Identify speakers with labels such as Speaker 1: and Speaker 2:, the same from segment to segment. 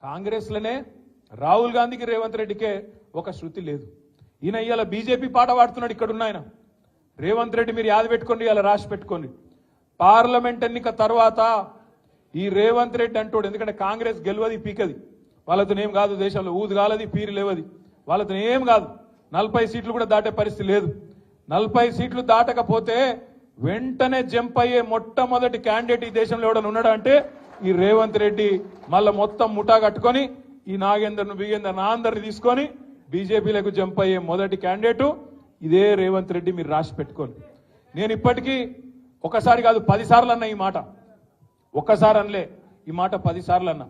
Speaker 1: కాంగ్రెస్లోనే రాహుల్ గాంధీకి రేవంత్ రెడ్డికే ఒక శృతి లేదు. ఈయన ఇవాళ బీజేపీ పాట పాడుతున్నాడు. ఇక్కడున్న ఆయన రేవంత్ రెడ్డి మీరు యాద పెట్టుకోండి, ఇలా రాసి పెట్టుకోండి. పార్లమెంట్ ఎన్నిక తర్వాత ఈ రేవంత్ రెడ్డి అంటాడు, ఎందుకంటే కాంగ్రెస్ గెలవది పీకది, వాళ్ళతో ఏం కాదు, దేశంలో ఊదు కాలది పీరు లేవది, వాళ్ళతో ఏం కాదు. 40 సీట్లు కూడా దాటే పరిస్థితి లేదు. 40 సీట్లు దాటకపోతే వెంటనే జంప్ అయ్యే మొట్టమొదటి క్యాండిడేట్ ఈ దేశంలో ఎవడన్నా ఉన్నాడా అంటే ఈ రేవంత్ రెడ్డి. మళ్ళా మొత్తం ముఠా కట్టుకొని ఈ నాగేందర్ను బిగేందర్ అందరిని తీసుకొని బీజేపీలకు జంప్ అయ్యే మొదటి క్యాండిడేట్ ఇదే రేవంత్ రెడ్డి. మీరు రాసి పెట్టుకోండి. నేను ఇప్పటికీ ఒకసారి కాదు 10 సార్లు అన్నా ఈ మాట. ఒక్కసారి అనలే ఈ మాట, 10 సార్లు అన్నా.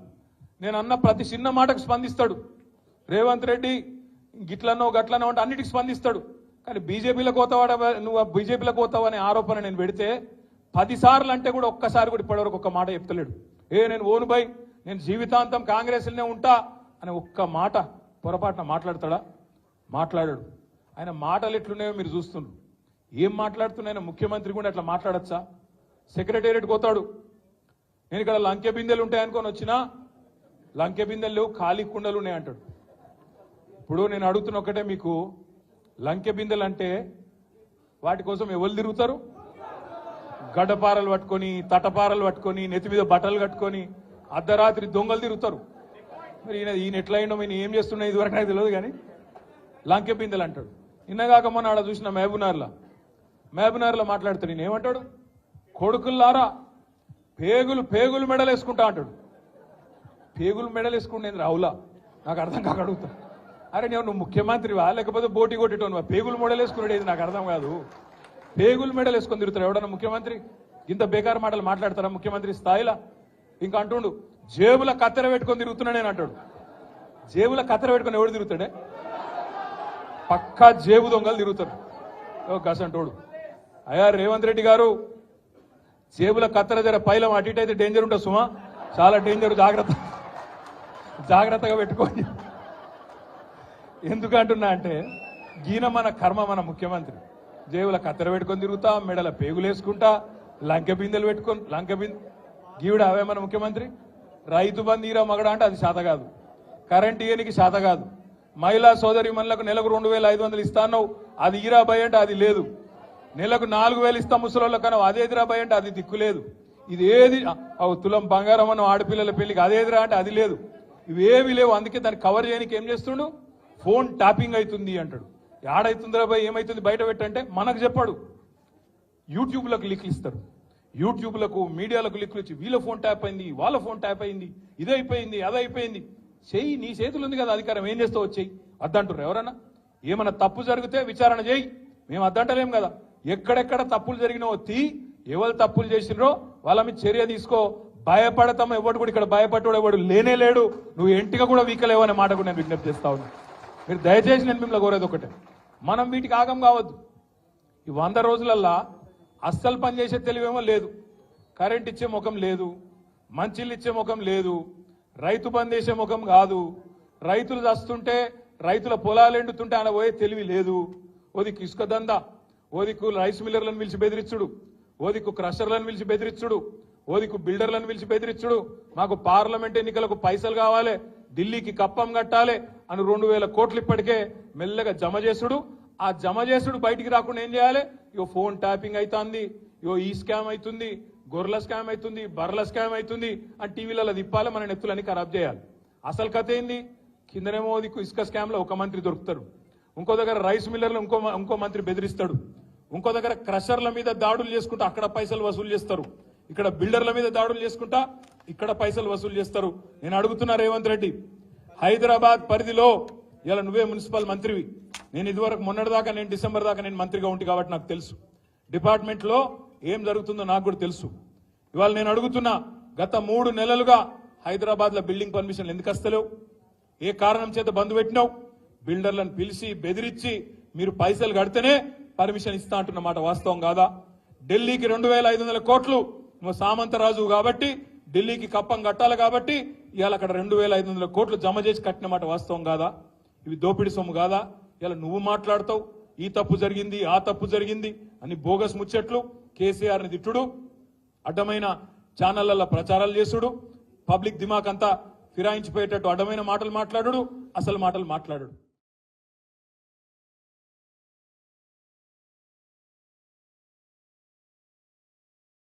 Speaker 1: నేను అన్న ప్రతి చిన్న మాటకు స్పందిస్తాడు రేవంత్ రెడ్డి. గిట్లనో గట్లనో అంటే అన్నిటికి స్పందిస్తాడు. కానీ బీజేపీలకు పోతావాడ, నువ్వు బీజేపీలకు పోతావు అనే ఆరోపణ నేను పెడితే 10 సార్లు అంటే కూడా ఒక్కసారి కూడా ఇప్పటివరకు ఒక్క మాట చెప్తలేడు. నేను ఓను బై, నేను జీవితాంతం కాంగ్రెస్లోనే ఉంటా అని ఒక్క మాట పొరపాటున మాట్లాడతాడా? మాట్లాడాడు. ఆయన మాటలు ఎట్లున్నాయో మీరు చూస్తున్నారు. ఏం మాట్లాడుతున్నాయన ముఖ్యమంత్రి కూడా అట్లా మాట్లాడచ్చా? సెక్రటేరియట్ పోతాడు, నేను ఇక్కడ లంకె బిందెలు ఉంటాయనుకొని వచ్చినా లంకె బిందెలు ఖాళీ కుండలు ఉన్నాయంటాడు. ఇప్పుడు నేను అడుగుతున్న ఒకటే, మీకు లంకె బిందెలు అంటే వాటి కోసం ఎవరు తిరుగుతారు? గడ్డపారలు పట్టుకొని, తటపారలు పట్టుకొని, నెత్తి మీద బట్టలు కట్టుకొని అర్ధరాత్రి దొంగలు తిరుగుతారు. మరి ఈయన ఎట్లా అయినా ఈయన ఏం చేస్తున్నా ఇదివరకు నాకు తెలియదు. కానీ లంకె బిందెలు అంటాడు. నిన్నగాక మొన్న ఆడ చూసిన మహబూబ్నగర్లో మాట్లాడుతాడు. ఈయన ఏమంటాడు? కొడుకుల్లారా పేగులు మెడలు వేసుకుంటా అంటాడు. పేగులు మెడలు వేసుకుంటేంది రావులా? నాకు అర్థం కాక అడుగుతా. అరే నువ్వు ముఖ్యమంత్రివా లేకపోతే బోటి కొట్టేటోనువా? పేగులు మెడలు వేసుకునేది నాకు అర్థం కాదు. పేగులు మెడలు వేసుకొని తిరుగుతారు ఎవడన్నా ముఖ్యమంత్రి? ఇంత బేకారు మాటలు మాట్లాడతారా ముఖ్యమంత్రి స్థాయిలో? ఇంకా అంటుండు జేబుల కత్తెర పెట్టుకొని తిరుగుతున్నా నేను అంటాడు. జేబుల కత్తెర పెట్టుకొని ఎవడు తిరుగుతాడే? పక్కా జేబు దొంగలు తిరుగుతారు. గసంటోడు. అయ్యా రేవంత్ రెడ్డి గారు, జేబుల కత్తెర జర పైలం అటు ఇటు అయితే డేంజర్ ఉంటుంది సుమా, చాలా డేంజర్. జాగ్రత్తగా పెట్టుకోండి. ఎందుకంటున్నా అంటే గీన మన కర్మ. మన ముఖ్యమంత్రి జేబుల కత్తెర పెట్టుకొని తిరుగుతా, మెడల పేగులు వేసుకుంటా, లంకె బిందెలు పెట్టుకొని గీవిడ అవే మన ముఖ్యమంత్రి. రైతు బంధు ఈరా మగడా అంటే అది శాత కాదు. కరెంట్ ఇయనికి శాత కాదు. మహిళా సోదరి మనులకు నెలకు 2500 ఇస్తాను, అది ఈరా భయ అంటే అది లేదు. నెలకు 4000 ఇస్తా ముసలోళ్ళ కన్నా అదేదిరా భయ అంటే అది దిక్కులేదు. ఇది ఏది తులం బంగారం అన్న ఆడపిల్లల పెళ్లికి అదేదిరా అంటే అది లేదు. ఇవేవి లేవు. అందుకే దాన్ని కవర్ చేయడానికి ఏం చేస్తుండు? ఫోన్ ట్యాపింగ్ అవుతుంది అంటాడు. ఏడైతుందిరా భయ్, ఏమైతుంది బయట పెట్టంటే మనకు చెప్పాడు. యూట్యూబ్లకు లింకులు ఇస్తారు. యూట్యూబ్లకు మీడియాలకు లింకులు ఇచ్చి వీళ్ళ ఫోన్ ట్యాప్ అయింది, వాళ్ళ ఫోన్ ట్యాప్ అయింది, ఇదైపోయింది, అదైపోయింది. చెయ్యి, నీ చేతులు ఉంది కదా అధికారం, ఏం చేస్తావు వచ్చేయి అద్దంటారు ఎవరన్నా? ఏమన్నా తప్పు జరిగితే విచారణ చేయి, మేము అద్దంటలేం కదా. ఎక్కడెక్కడ తప్పులు జరిగినావో ఎవరు తప్పులు చేసినరో వాళ్ళ మీద చర్య తీసుకో. భయపడతాం ఎవడు కూడా ఇక్కడ భయపడ్డాడు ఎవడు లేనే లేడు. నువ్వు ఎంటిగా కూడా వీకలేవు అనే మాట కూడా నేను విజ్ఞప్తి చేస్తా ఉన్నా. మీరు దయచేసి నేను మిమ్మల్ని కోరేది ఒకటే, మనం వీటికి ఆగం కావద్దు. ఈ 100 రోజులల్లా అస్సలు పనిచేసే తెలివేమో లేదు. కరెంట్ ఇచ్చే ముఖం లేదు, మంచిళ్ళు ఇచ్చే ముఖం లేదు, రైతు బంద్ చేసే ముఖం కాదు. రైతులు చస్తుంటే, రైతుల పొలాలు ఎండుతుంటే ఆయన పోయే తెలివి లేదు. ఓదికు ఇసుక దందా, ఓదికు రైస్ మిల్లర్లను పిలిచి బెదిరించుడు, ఓదికు క్రషర్లను పిలిచి బెదిరించుడు, ఓదికు బిల్డర్లను పిలిచి బెదిరించుడు. మాకు పార్లమెంట్ ఎన్నికలకు పైసలు కావాలి, ఢిల్లీకి కప్పం కట్టాలి అని 2000 కోట్లు ఇప్పటికే మెల్లగా జమ చేసుడు. ఆ జమ చేసుడు బయటికి రాకుండా ఏం చేయాలి? ఇగో ఫోన్ ట్యాపింగ్ అవుతుంది, ఇగో ఈ స్కామ్ అవుతుంది, గొర్రెల స్కామ్ అవుతుంది, బర్రెల స్కామ్ అవుతుంది అని టీవీలలో తిప్పాలి, మన నెత్తులని ఖరాబ్ చేయాలి. అసలు కథ ఏంది? కిందనేమో ఇసుక స్కామ్ లో ఒక మంత్రి దొరుకుతాడు, ఇంకో దగ్గర రైస్ మిల్లర్లు ఇంకో మంత్రి బెదిరిస్తాడు, ఇంకో దగ్గర క్రషర్ల మీద దాడులు చేసుకుంటా అక్కడ పైసలు వసూలు చేస్తారు, ఇక్కడ బిల్డర్ల మీద దాడులు చేసుకుంటా ఇక్కడ పైసలు వసూలు చేస్తారు. నేను అడుగుతున్నా రేవంత్ రెడ్డి, హైదరాబాద్ పరిధిలో ఇలా నువ్వే మున్సిపల్ మంత్రివి. నేను ఇదివరకు మొన్నటిదాకా, నేను డిసెంబర్ దాకా నేను మంత్రిగా ఉంటి కాబట్టి నాకు తెలుసు డిపార్ట్మెంట్ లో ఏం జరుగుతుందో నాకు కూడా తెలుసు. ఇవాళ నేను అడుగుతున్నా, గత 3 నెలలుగా హైదరాబాద్ లో బిల్డింగ్ పర్మిషన్లు ఎందుకు వస్తలేవు? ఏ కారణం చేత బంద్ పెట్టినావు? బిల్డర్లను పిలిచి బెదిరించి మీరు పైసలు కడితేనే పర్మిషన్ ఇస్తా అంటున్న మాట వాస్తవం కాదా? ఢిల్లీకి 2500 కోట్లు నువ్వు సామంతరాజు కాబట్టి ఢిల్లీకి కప్పం కట్టాలి కాబట్టి ఇవాళ అక్కడ 2500 కోట్లు జమ చేసి కట్టిన మాట వాస్తవం కాదా? ఇవి దోపిడి సొమ్ము కాదా? ఇలా నువ్వు మాట్లాడతావు ఈ తప్పు జరిగింది, ఆ తప్పు జరిగింది అని బోగస్ ముచ్చట్లు, కేసీఆర్ని తిట్టుడు, అడ్డమైన ఛానళ్లలో ప్రచారాలు చేసుడు, పబ్లిక్ దిమాక్ అంతా ఫిరాయించిపోయేటట్టు అడ్డమైన మాటలు మాట్లాడు, అసలు మాటలు మాట్లాడు.